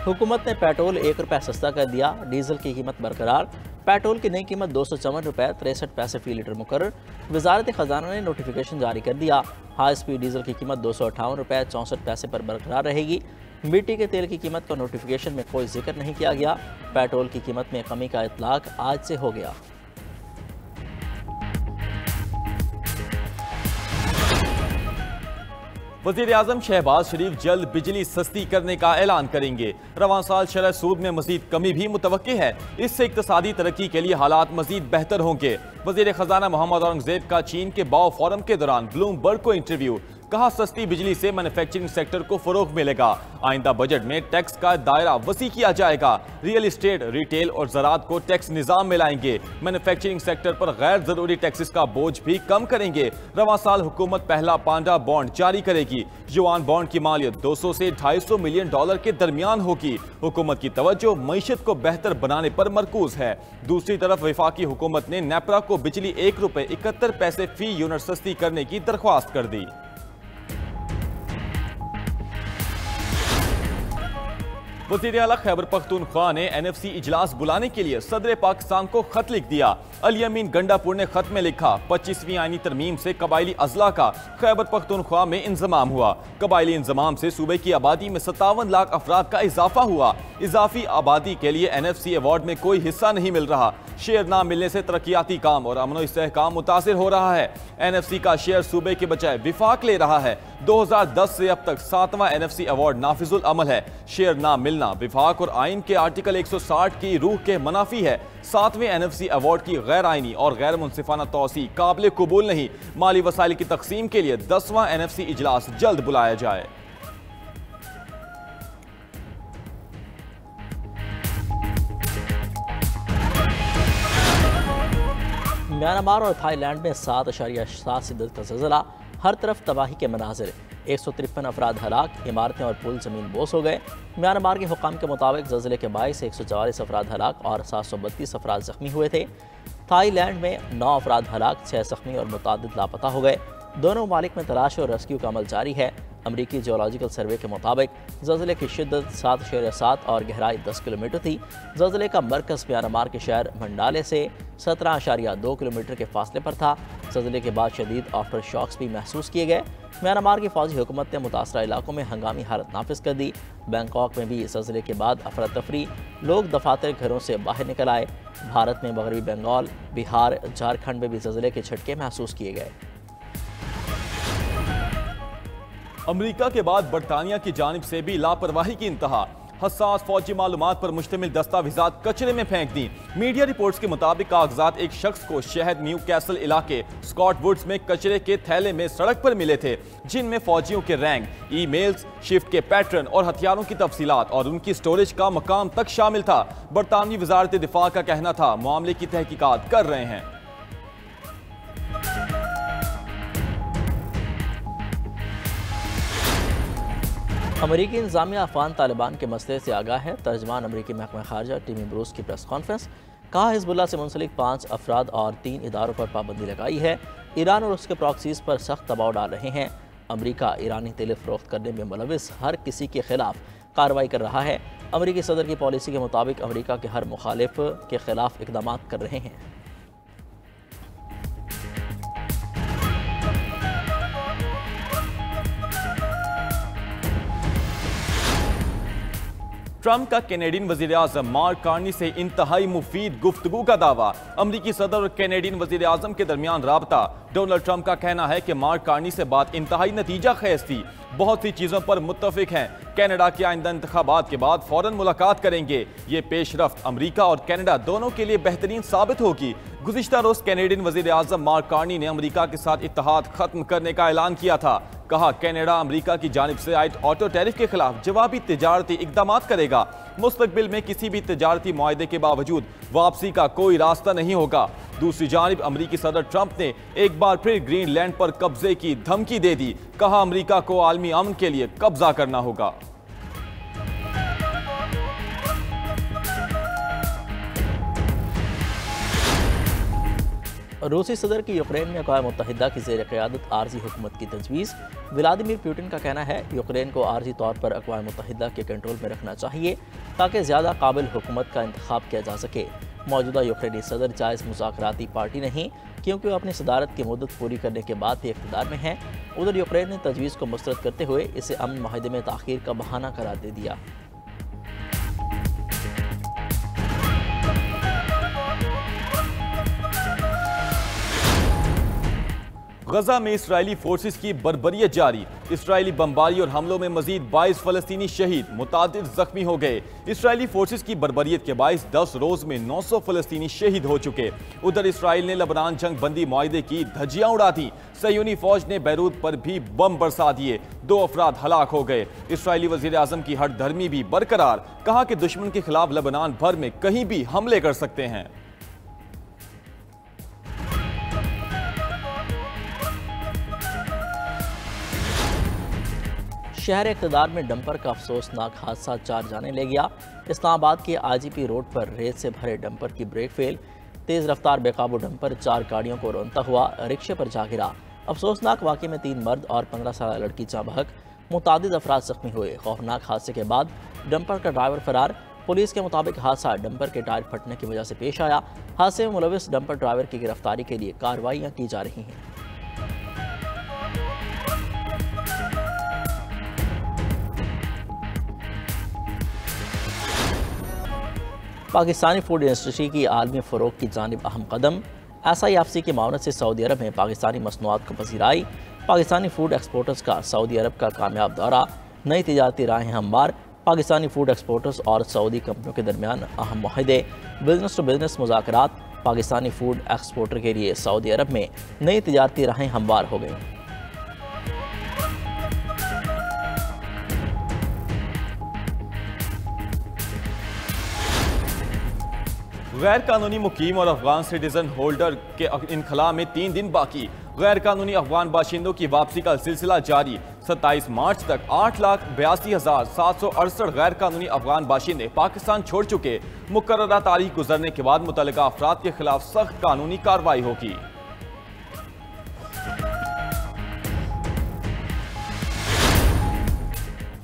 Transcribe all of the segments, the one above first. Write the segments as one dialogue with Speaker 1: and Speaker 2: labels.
Speaker 1: हुकूमत ने पेट्रोल ₹1 सस्ता कर दिया, डीजल की कीमत बरकरार। पेट्रोल की नई कीमत ₹254.63 फी लीटर मुकर्रर। वजारत खजाना ने नोटिफिकेशन जारी कर दिया। हाई स्पीड डीजल की कीमत ₹258.64 पर बरकरार रहेगी। मिट्टी के तेल की कीमत का नोटिफिकेशन में कोई जिक्र नहीं किया गया। पेट्रोल की कीमत में कमी का इतलाक आज से हो गया।
Speaker 2: वज़ीर-ए-आज़म शहबाज शरीफ जल्द बिजली सस्ती करने का ऐलान करेंगे। रवां साल शरह सूद में मजीद कमी भी मुतवक्की है। इससे इक्तसादी तरक्की के लिए हालात मजीद बेहतर होंगे। वज़ीर खजाना मोहम्मद औरंगजेब का चीन के बाओ फोरम के दौरान ब्लूमबर्ग को इंटरव्यू। कहा, सस्ती बिजली से मैन्युफैक्चरिंग सेक्टर को फरोग मिलेगा। आइंदा बजट में टैक्स का दायरा वसी किया जाएगा। रियल एस्टेट, रिटेल और ज़राअत को टैक्स निज़ाम में लाएंगे। मैन्युफैक्चरिंग सेक्टर पर गैर जरूरी टैक्सेस का बोझ भी कम करेंगे। रवां साल हुकूमत पहला पांडा बॉन्ड जारी करेगी। युआन बॉन्ड की मालियत $200 से $250 मिलियन के दरमियान होगी। हुकूमत की तवज्जो मईशत को बेहतर बनाने पर मरकूज है। दूसरी तरफ वफाकी हुकूमत ने नेपरा को बिजली ₹1.71 फी यूनिट सस्ती करने की दरख्वास्त कर दी। वज़ीर आला खैबर पख्तूनख्वा ने NFC इजलास बुलाने के लिए सदर पाकिस्तान को खत लिख दिया। अली अमीन गंडापुर ने खत में लिखा, 25वीं आईनी तरमीम से कबायली अजला का खैबर पख्तूनख्वा में इंजमाम हुआ। कबायली इंजमाम से सूबे की आबादी में 57 लाख अफराद का इजाफा हुआ। इजाफी आबादी के लिए NFC अवार्ड में कोई हिस्सा नहीं मिल रहा। शेयर ना मिलने से तरक्याती काम और अमन इस्तेहकाम मुतासिर हो रहा है। NFC का शेयर सूबे के बजाय विफाक ले रहा है। 2010 से अब तक 7वां NFC अवार्ड नाफिजुल अमल है। शेयर ना मिलना विफाक और आइन के आर्टिकल 160 की रूह के मुनाफी है। 7वें NFC अवार्ड की गैर आइनी और गैर मुनसिफाना तौसी काबिल कबूल नहीं। माली वसाइल की तकसीम के लिए 10वां NFC इजलास जल्द बुलाया जाए।
Speaker 1: म्यांमार और थाईलैंड में 7.7 शिद्दत का ज़लज़ला, हर तरफ तबाही के मनाजिर। 153 अफराद हलाक, इमारतें और पुल ज़मीन बोस हो गए। म्यांमार के हुकाम के मुताबिक ज़लज़ले के बाइस 144 अफराद हलाक और 732 अफराद ज़ख्मी हुए थे। थाईलैंड में 9 अफराद हलाक, 6 ज़ख्मी और मुतादिद लापता हो गए। दोनों ममालिक में तलाश और रेस्क्यू का अमल जारी है। अमरीकी जियोलॉजिकल सर्वे के मुताबिक ज़लज़ले की शिद्दत 7.7 और गहराई 10 किलोमीटर थी। ज़लज़ले का मरकज़ म्यांमार के शहर मंडाले से 17.2 किलोमीटर के फासले पर था। ज़लज़ले के बाद शदीद आफ्टर शॉक्स भी महसूस किए गए। म्यांमार की फौजी हुकूमत ने मुतासरा इलाकों में हंगामी हालत नाफिज कर दी। बैंकॉक में भी ज़लज़ले के बाद अफरा तफरी, लोग दफातर घरों से बाहर निकल आए। भारत में मगरबी बंगाल, बिहार, झारखंड में भी ज़लज़ले के झटके महसूस किए गए।
Speaker 2: अमरीका के बाद बरतानिया की जानिब से भी लापरवाही की इंतहा। हसास फौजी मालूमात पर मुश्तमिल दस्तावेजात कचरे में फेंक दी। मीडिया रिपोर्ट्स के मुताबिक कागजात एक शख्स को शहर न्यू कैसल इलाके स्कॉट वुड्स में कचरे के थैले में सड़क पर मिले थे, जिनमें फौजियों के रैंक, ईमेल्स, शिफ्ट के पैटर्न और हथियारों की तफसीलात और उनकी स्टोरेज का मकाम तक शामिल था। बरतानवी वजारत दिफा का कहना था, मामले की तहकीकात कर रहे हैं।
Speaker 1: अमरीकी इंतजामिया अफगान तालिबान के मसले से आगाह है। तर्जमान अमरीकी महकमा खारजा टिमी ब्रूस की प्रेस कॉन्फ्रेंस। कहा, हिजबुल्लाह से मुंसलिक 5 अफराद और 3 इदारों पर पाबंदी लगाई है। ईरान और उसके प्रॉक्सीज पर सख्त दबाव डाल रहे हैं। अमरीका ईरानी तेल फरोख्त करने में मुलविस हर किसी के खिलाफ कार्रवाई कर रहा है। अमरीकी सदर की पॉलिसी के मुताबिक अमरीका के हर मुखालिफ के खिलाफ इकदाम कर रहे हैं।
Speaker 2: ट्रंप का कैनेडियन वज़ीर-ए-आज़म मार्क कार्नी से इंतहाई मुफीद गुफ्तगू का दावा। अमरीकी सदर और कैनेडियन वज़ीर-ए-आज़म के दरमियान राबता। डोनाल्ड ट्रंप का कहना है कि मार्क कार्नी से बात इंतहाई नतीजा खेज थी। बहुत सी चीज़ों पर मुत्तफिक हैं। कनाडा के आइंदा इंतखाबात के बाद फौरन मुलाकात करेंगे। ये पेशरफ्त अमरीका और कनाडा दोनों के लिए बेहतरीन साबित होगी। गुज़िश्ता रोज़ कैनेडियन वज़ीर-ए-आज़म मार्क कार्नी ने अमरीका के साथ इत्तेहाद खत्म करने का ऐलान किया था। कहा, कनाडा अमरीका की जानिब से आयद ऑटो टैरिफ के खिलाफ जवाबी तिजारती इकदाम करेगा। मुस्तकबिल में किसी भी तिजारती मुआहदे के बावजूद वापसी का कोई रास्ता नहीं होगा। दूसरी जानिब अमरीकी सदर ट्रंप ने एक बार फिर ग्रीनलैंड पर कब्जे की धमकी दे दी। कहा, अमरीका को आलमी अमन के लिए कब्जा करना होगा।
Speaker 1: रूसी सदर की यूक्रेन में अक़वाम मुत्तहिदा की ज़ेर क़यादत आर्जी हुकूमत की तजवीज़। व्लादिमीर पुतिन का कहना है यूक्रेन को आर्जी तौर पर अक़वाम मुत्तहिदा के कंट्रोल में रखना चाहिए ताकि ज़्यादा काबिल हुकूमत का इंतखाब किया जा सके। मौजूदा यूक्रेनी सदर जायज़ मुज़ाकराती पार्टी नहीं, क्योंकि वो अपनी सदारत की मुद्दत पूरी करने के बाद भी इक़्तिदार में हैं। उधर यूक्रेन ने तजवीज़ को मुस्तरद करते हुए इसे अमन माहिदे में ताख़ीर का बहाना करार दे दिया।
Speaker 2: गजा में इसराइली फोर्सेस की बर्बरियत जारी। इसराइली बमबारी और हमलों में मजीद 22 फलस्तीनी शहीद, मुतादिद जख्मी हो गए। इसराइली फोर्सेस की बर्बरियत के बायस 10 रोज में 900 फलस्तीनी शहीद हो चुके। उधर इसराइल ने लबनान जंग बंदी मुआहदे की धज्जियां उड़ा दी। सयूनी फौज ने बैरूत पर भी बम बरसा दिए, 2 अफराद हलाक हो गए। इसराइली वजीर आजम की हट धर्मी भी बरकरार, कहा कि दुश्मन के खिलाफ लबनान भर में कहीं भी हमले कर सकते हैं।
Speaker 1: शहर इक़्तिदार में डंपर का अफसोसनाक हादसा 4 जाने ले गया। इस्लामाबाद के आईजीपी रोड पर रेत से भरे डंपर की ब्रेक फेल, तेज़ रफ्तार बेकाबू डंपर 4 गाड़ियों को रौंदता हुआ रिक्शे पर जा गिरा। अफसोसनाक वाक़े में 3 मर्द और 15 साल लड़की जाँ बहक, मुतादिद अफराद जख्मी हुए। खौफनाक हादसे के बाद डंपर का ड्राइवर फरार। पुलिस के मुताबिक हादसा डंपर के टायर फटने की वजह से पेश आया। हादसे में मुलविस डंपर ड्राइवर की गिरफ्तारी के लिए कार्रवाइयाँ की जा रही हैं। पाकिस्तानी फूड इंडस्ट्री की आलमी फ़रोग की जानिब अहम कदम। SIFC की मावनत से सऊदी अरब में पाकिस्तानी मसनूआत को पजीराई। पाकिस्तानी फूड एक्सपोर्टर्स का सऊदी अरब का कामयाब दौरा, नई तिजारती राहें हमवार। पाकिस्तानी फूड एक्सपोर्टर्स और सऊदी कंपनियों के दरमियान अहम मुआहदे, बिजनेस टू बिजनेस मुज़ाकरात। पाकिस्तानी फूड एक्सपोर्टर के लिए सऊदी अरब में नई तिजारती राहें हमवार हो गई।
Speaker 2: गैर कानूनी मुकीम और अफगान सिटीजन होल्डर के इनखला में 3 दिन बाकी। गैर कानूनी अफगान बाशिंदों की वापसी का सिलसिला जारी। 27 मार्च तक 8,82,768 गैर कानूनी अफगान बाशिंदे पाकिस्तान छोड़ चुके। मुकर्ररा तारीख गुजरने के बाद मुतल्लिका अफराद के खिलाफ सख्त कानूनी कार्रवाई होगी।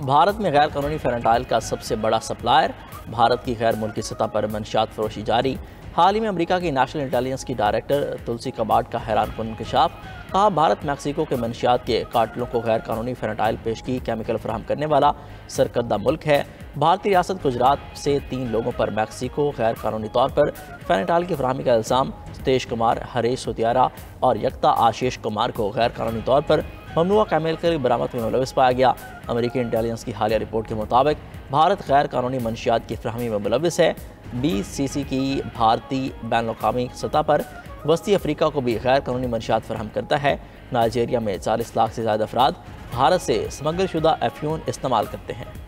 Speaker 1: भारत में गैर कानूनी फेंटाइल का सबसे बड़ा सप्लायर। भारत की गैर मुल्की सतह पर मंशियात फरोशी जारी। हाल ही में अमेरिका की नेशनल इंटेलिजेंस की डायरेक्टर तुलसी कबाड का हैरानकुन इंकशाफ। कहा भारत मैक्सिको के मंशियात के कार्टलों को गैर कानूनी फेंटाइल पेशगी केमिकल फराहम करने वाला सरकर्दा मुल्क है। भारतीय रियासत गुजरात से 3 लोगों पर मैक्सिको गैर कानूनी तौर पर फेंटाइल की फराहमी का इल्ज़ाम। सतेश कुमार, हरीश सुतियारा और यक्ता आशीष कुमार को गैर कानूनी तौर पर ममनुआ केमिकल बरामद में मुलविस पाया गया। अमेरिकी इंटेलिजेंस की हालिया रिपोर्ट के मुताबिक भारत गैर कानूनी मंशियात की फराहमी में मुलविस है। BCC की भारतीय बैनुल-अक़वामी सतह पर वस्ती अफ्रीका को भी गैर कानूनी मंशियात फराहम करता है। नाइजीरिया में 40 लाख से ज़्यादा अफराद भारत से स्मगल शुदा एफ्यून इस्तेमाल करते हैं।